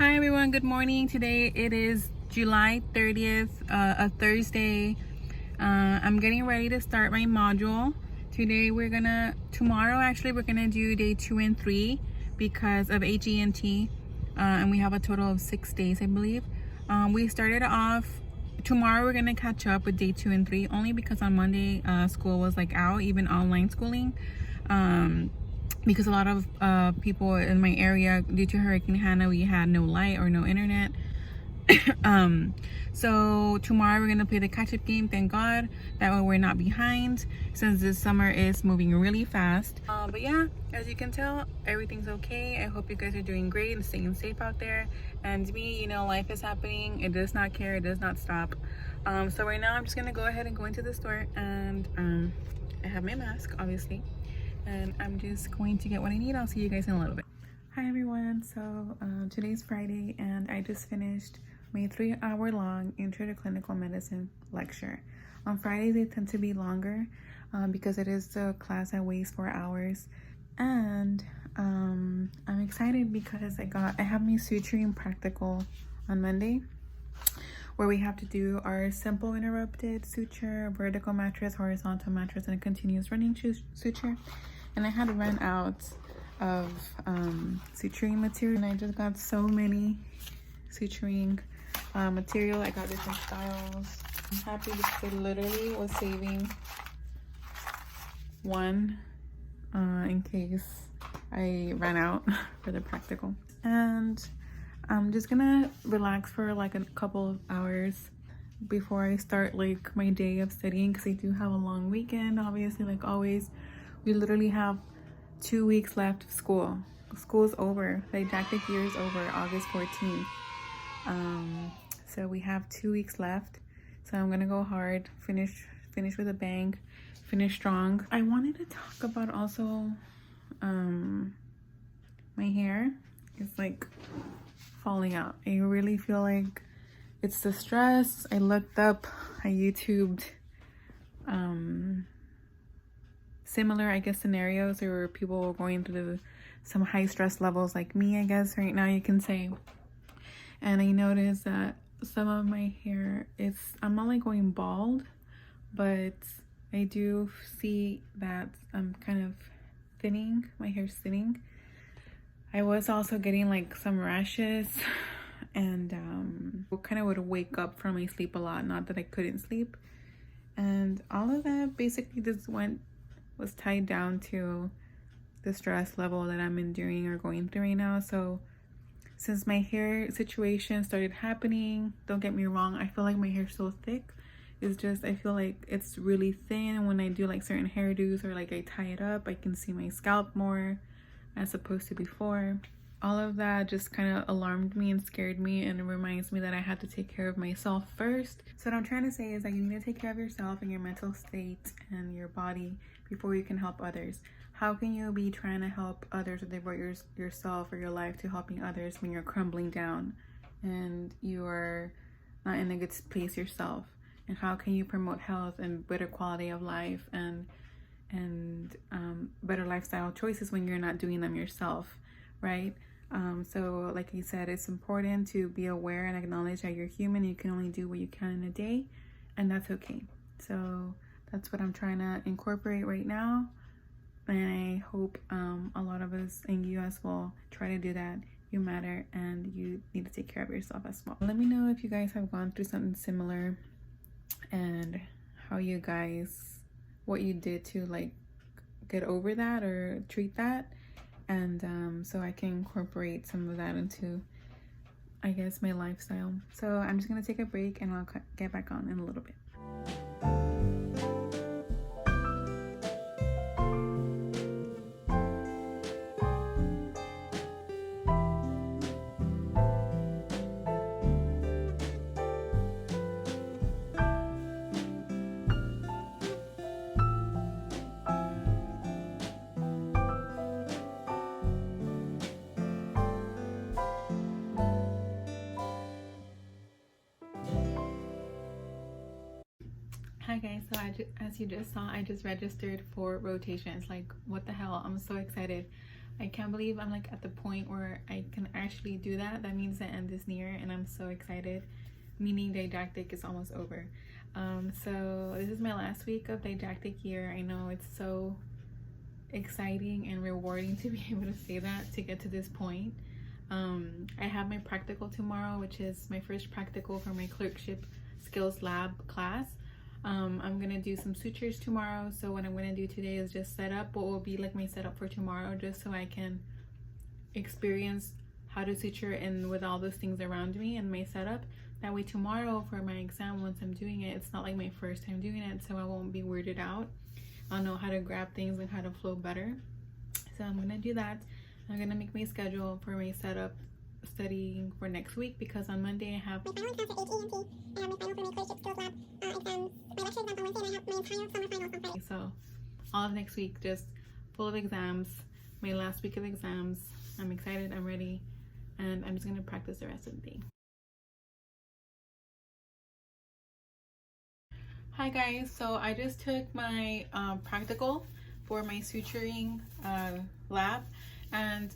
Hi everyone, good morning. Today it is July 30th, a Thursday. I'm getting ready to start my module. Tomorrow actually we're gonna do day 2 and 3 because of HENT, and we have a total of 6 days, I believe. We started off, tomorrow we're gonna catch up with day 2 and 3 only because on Monday school was like out, even online schooling. Because a lot of people in my area, due to Hurricane Hannah, we had no light or no internet. So tomorrow we're gonna play the catch-up game. Thank God, that way we're not behind since this summer is moving really fast. But yeah, as you can tell, everything's okay. I hope you guys are doing great and staying safe out there. And me, you know, life is happening. It does not care. It does not stop. So right now I'm just gonna go ahead and go into the store, and I have my mask, obviously, and I'm just going to get what I need. I'll see you guys in a little bit. Hi everyone, so today's Friday and I just finished my 3-hour-long Intro to Clinical Medicine lecture. On Fridays they tend to be longer because it is the class that weighs 4 hours, and I'm excited because I have my suturing practical on Monday, where we have to do our simple interrupted suture, vertical mattress, horizontal mattress, and a continuous running suture. And I had run out of suturing material, and I just got so many suturing material. I got different styles. I'm happy because I literally was saving one in case I ran out for the practical. And I'm just gonna relax for like a couple of hours before I start like my day of studying, because I do have a long weekend, obviously, like always. We literally have 2 weeks left of school. School's over. The didactic year is over August 14th. So we have 2 weeks left. So I'm gonna go hard, finish with a bang, finish strong. I wanted to talk about also my hair is like falling out. I really feel like it's the stress. I looked up, I YouTubed similar, I guess, scenarios where people were going through some high stress levels like me, I guess, right now you can say. And I noticed that some of my hair, I'm not like going bald, but I do see that I'm kind of thinning. My hair's thinning. I was also getting like some rashes, and kind of would wake up from my sleep a lot, not that I couldn't sleep. And all of that basically just was tied down to the stress level that I'm enduring or going through right now. So since my hair situation started happening, don't get me wrong, I feel like my hair's so thick. It's just, I feel like it's really thin, and when I do like certain hairdos or like I tie it up, I can see my scalp more as opposed to before. All of that just kind of alarmed me and scared me, and it reminds me that I had to take care of myself first. So what I'm trying to say is that you need to take care of yourself and your mental state and your body before you can help others. How can you be trying to help others or devote yourself or your life to helping others when you're crumbling down and you are not in a good place yourself? And how can you promote health and better quality of life and better lifestyle choices when you're not doing them yourself, right? So like I said, it's important to be aware and acknowledge that you're human. You can only do what you can in a day, and that's okay. So that's what I'm trying to incorporate right now, and I hope a lot of us in US will try to do that. You matter, and you need to take care of yourself as well. Let me know if you guys have gone through something similar, and what you did to like get over that or treat that, and so I can incorporate some of that into, I guess, my lifestyle. So I'm just gonna take a break and I'll get back on in a little bit. Hi guys, so as you just saw, I just registered for rotations. Like, what the hell, I'm so excited. I can't believe I'm like at the point where I can actually do that. That means the end is near and I'm so excited, meaning didactic is almost over. So this is my last week of didactic year. I know it's so exciting and rewarding to be able to say that, to get to this point. I have my practical tomorrow, which is my first practical for my clerkship skills lab class. I'm gonna do some sutures tomorrow, so what I'm gonna do today is just set up what will be like my setup for tomorrow, just so I can experience how to suture and with all those things around me and my setup. That way tomorrow for my exam, once I'm doing it, it's not like my first time doing it, so I won't be weirded out. I'll know how to grab things and how to flow better. So I'm gonna do that. I'm gonna make my schedule for my setup studying for next week, because on Monday I have my final exam for HEENT, I have my final for my clerkship skills lab exams, my lecture exam on Wednesday, and I have my entire summer finals on Friday. So all of next week just full of exams, my last week of exams. I'm excited, I'm ready, and I'm just gonna practice the rest of the day. Hi guys, so I just took my practical for my suturing lab, and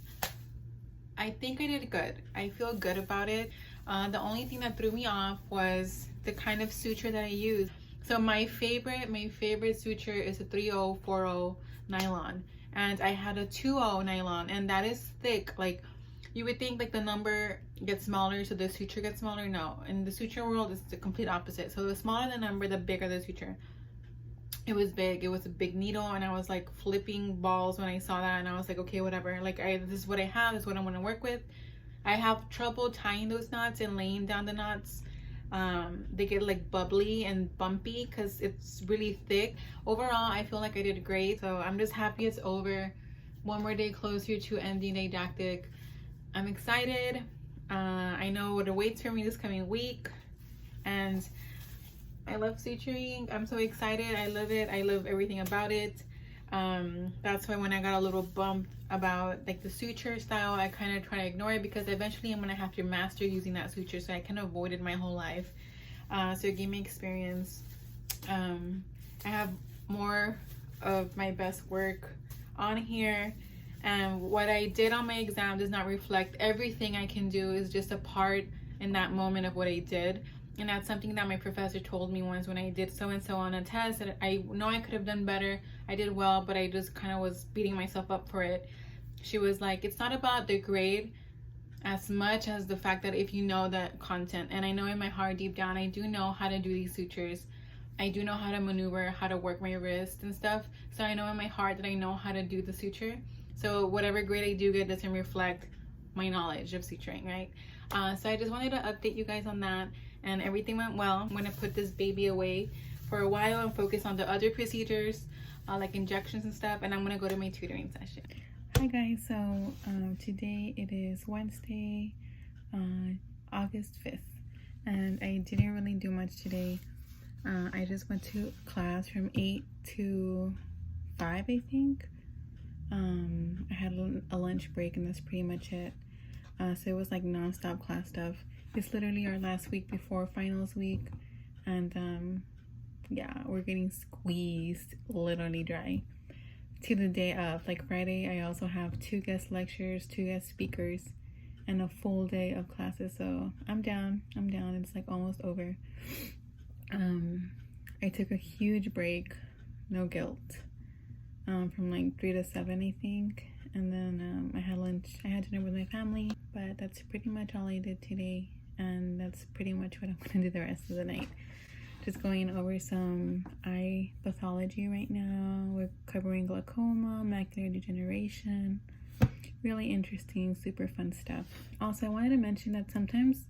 I think I did good. I feel good about it. The only thing that threw me off was the kind of suture that I use. So my favorite suture is a 3040 nylon, and I had a 20 nylon, and that is thick. Like, you would think like the number gets smaller so the suture gets smaller. No, in the suture world it's the complete opposite. So the smaller the number, the bigger the suture. It was big, it was a big needle, and I was like flipping balls when I saw that, and I was like, okay, whatever, like this is what I have, this is what I'm gonna work with. I have trouble tying those knots and laying down the knots. They get like bubbly and bumpy because it's really thick. Overall, I feel like I did great, so I'm just happy it's over. One more day closer to ending didactic. I'm excited. I know what awaits for me this coming week, and I love suturing. I'm so excited. I love it. I love everything about it. That's why when I got a little bump about like the suture style, I kind of try to ignore it, because eventually I'm gonna have to master using that suture, so I can avoid it my whole life. So it gave me experience. I have more of my best work on here, and what I did on my exam does not reflect everything I can do. Is just a part in that moment of what I did. And that's something that my professor told me once when I did so-and-so on a test, that I know I could have done better. I did well, but I just kind of was beating myself up for it. She was like, it's not about the grade as much as the fact that if you know the content. And I know in my heart, deep down, I do know how to do these sutures. I do know how to maneuver, how to work my wrist and stuff. So I know in my heart that I know how to do the suture. So whatever grade I do get doesn't reflect my knowledge of suturing, right? So I just wanted to update you guys on that, and everything went well. I'm gonna put this baby away for a while and focus on the other procedures, like injections and stuff, and I'm gonna go to my tutoring session. Hi guys, so today it is Wednesday, August 5th, and I didn't really do much today. I just went to class from 8 to 5, I think. I had a lunch break, and that's pretty much it. So it was like non-stop class stuff. It's literally our last week before finals week, and yeah, we're getting squeezed literally dry to the day of. Like Friday, I also have 2 guest lectures, 2 guest speakers, and a full day of classes. So I'm down. It's like almost over. I took a huge break, no guilt, from like 3 to 7, I think. And then I had lunch, I had dinner with my family, but that's pretty much all I did today. And that's pretty much what I'm gonna do the rest of the night. Just going over some eye pathology right now. We're covering glaucoma, macular degeneration. Really interesting, super fun stuff. Also, I wanted to mention that sometimes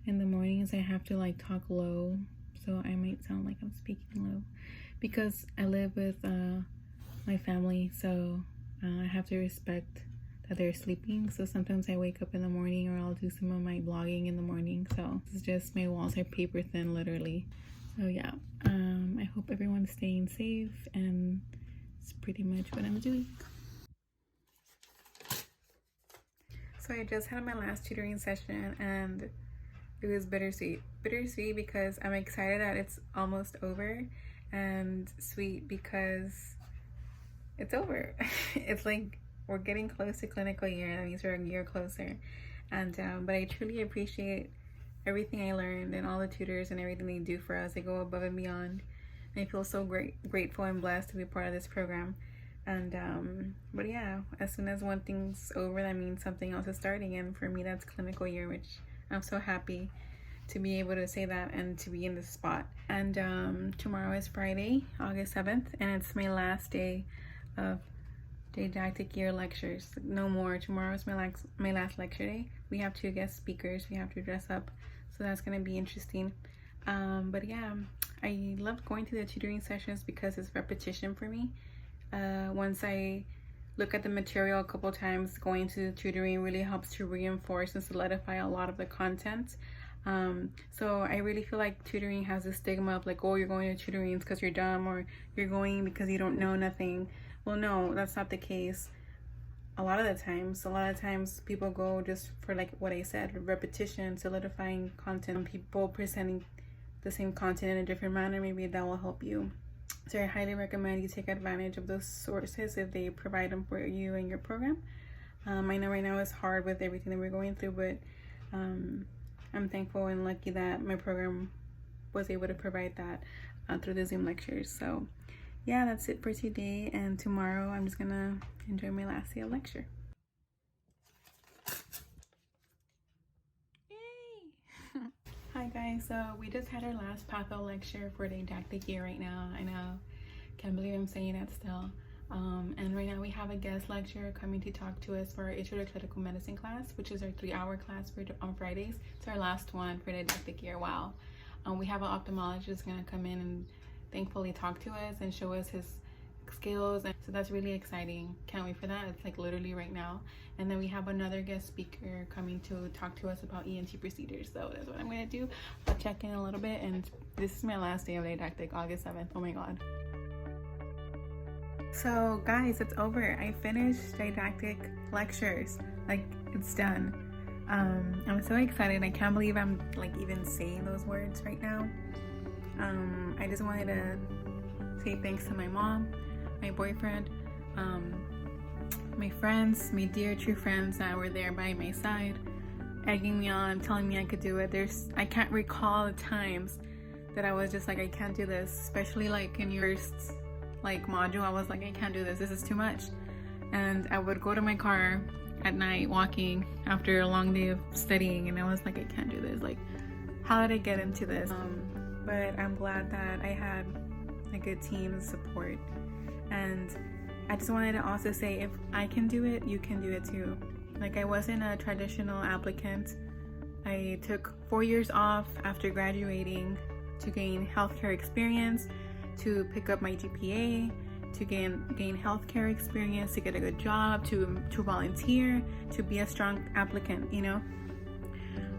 in the mornings I have to like talk low, so I might sound like I'm speaking low, because I live with my family, so I have to respect that they're sleeping. So sometimes I wake up in the morning, or I'll do some of my blogging in the morning. So it's just, my walls are paper thin, literally. So yeah, I hope everyone's staying safe, and it's pretty much what I'm doing. So I just had my last tutoring session, and it was bittersweet. Bittersweet because I'm excited that it's almost over, and sweet because it's over. It's like we're getting close to clinical year. That means we're a year closer. And but I truly appreciate everything I learned and all the tutors and everything they do for us. They go above and beyond. And I feel so grateful and blessed to be part of this program. And but yeah, as soon as one thing's over, that means something else is starting. And for me, that's clinical year, which I'm so happy to be able to say that and to be in this spot. And tomorrow is Friday, August 7th, and it's my last day of didactic year lectures. No more. Tomorrow is my last lecture day. We have 2 guest speakers. We have to dress up, so that's gonna be interesting. But yeah, I love going to the tutoring sessions because it's repetition for me. Once I look at the material a couple times, going to the tutoring really helps to reinforce and solidify a lot of the content. So I really feel like tutoring has a stigma of like, oh, you're going to tutoring because you're dumb, or you're going because you don't know nothing. Well, no, that's not the case. A lot of times people go just for, like what I said, repetition, solidifying content, people presenting the same content in a different manner. Maybe that will help you. So I highly recommend you take advantage of those sources if they provide them for you and your program. I know right now it's hard with everything that we're going through, but I'm thankful and lucky that my program was able to provide that through the Zoom lectures. So yeah, that's it for today, and tomorrow I'm just gonna enjoy my last day of lecture. Yay! Hi guys, so we just had our last patho lecture for the didactic year right now. I know, can't believe I'm saying that still. And right now we have a guest lecturer coming to talk to us for our Intro to Clinical Medicine class, which is our 3-hour class on Fridays. It's our last one for the didactic year. Wow. We have an ophthalmologist gonna come in and thankfully talk to us and show us his skills, and so that's really exciting. Can't wait for that. It's like literally right now. And then we have another guest speaker coming to talk to us about ENT procedures. So that's what I'm gonna do. I'll check in a little bit, and this is my last day of didactic, August 7th. Oh my god. So guys, it's over. I finished didactic lectures. Like, it's done. I'm so excited. I can't believe I'm like even saying those words right now. I just wanted to say thanks to my mom, my boyfriend, my friends, my dear true friends that were there by my side, egging me on, telling me I could do it. I can't recall the times that I was just like, I can't do this, especially like in your first like module. I was like, I can't do this, this is too much. And I would go to my car at night walking after a long day of studying, and I was like, I can't do this. Like, how did I get into this? But I'm glad that I had a good team support. And I just wanted to also say, if I can do it, you can do it too. Like, I wasn't a traditional applicant. I took 4 years off after graduating to gain healthcare experience, to pick up my GPA, to gain healthcare experience, to get a good job, to volunteer, to be a strong applicant, you know?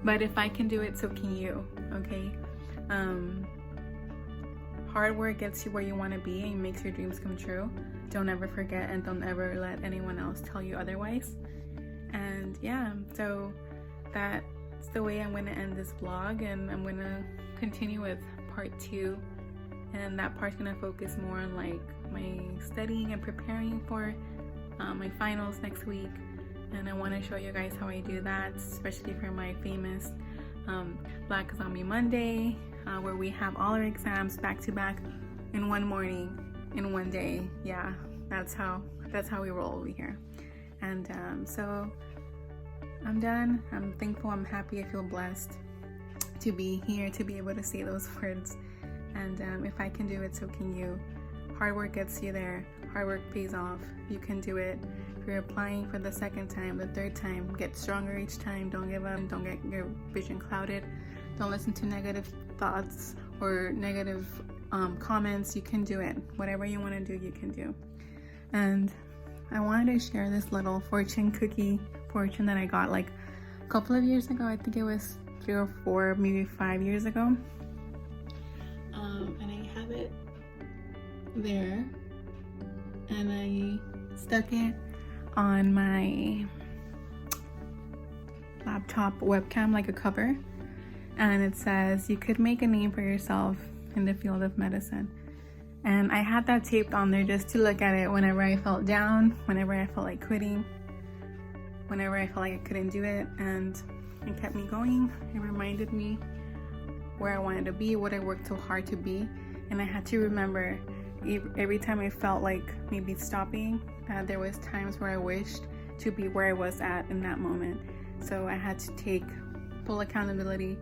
But if I can do it, so can you, okay? Hard work gets you where you want to be and makes your dreams come true. Don't ever forget, and don't ever let anyone else tell you otherwise. And yeah, so that's the way I'm going to end this vlog, and I'm going to continue with part 2, and that part's going to focus more on like my studying and preparing for my finals next week. And I want to show you guys how I do that, especially for my famous Black Zombie Monday, where we have all our exams back to back in one morning, in one day. Yeah, that's how we roll over here. And so I'm done. I'm thankful, I'm happy, I feel blessed to be here, to be able to say those words. And if I can do it, so can you. Hard work gets you there. Hard work pays off. You can do it. If you're applying for the 2nd time, the 3rd time, get stronger each time. Don't give up. Don't get your vision clouded. Don't listen to negative thoughts or negative comments. You can do it. Whatever you want to do, you can do. And I wanted to share this little fortune cookie fortune that I got like a couple of years ago. I think it was 3 or 4, maybe 5 years ago. And I have it there, and I stuck it on my laptop webcam like a cover, and it says, you could make a name for yourself in the field of medicine. And I had that taped on there just to look at it whenever I felt down, whenever I felt like quitting, whenever I felt like I couldn't do it. And it kept me going. It reminded me where I wanted to be, what I worked so hard to be. And I had to remember every time I felt like maybe stopping, there was times where I wished to be where I was at in that moment. So I had to take full accountability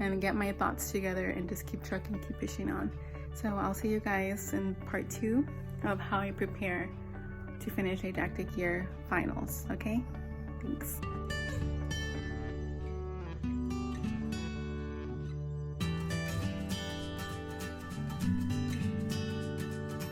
and get my thoughts together and just keep trucking, keep pushing on. So I'll see you guys in part 2 of how I prepare to finish didactic year finals. Okay, thanks.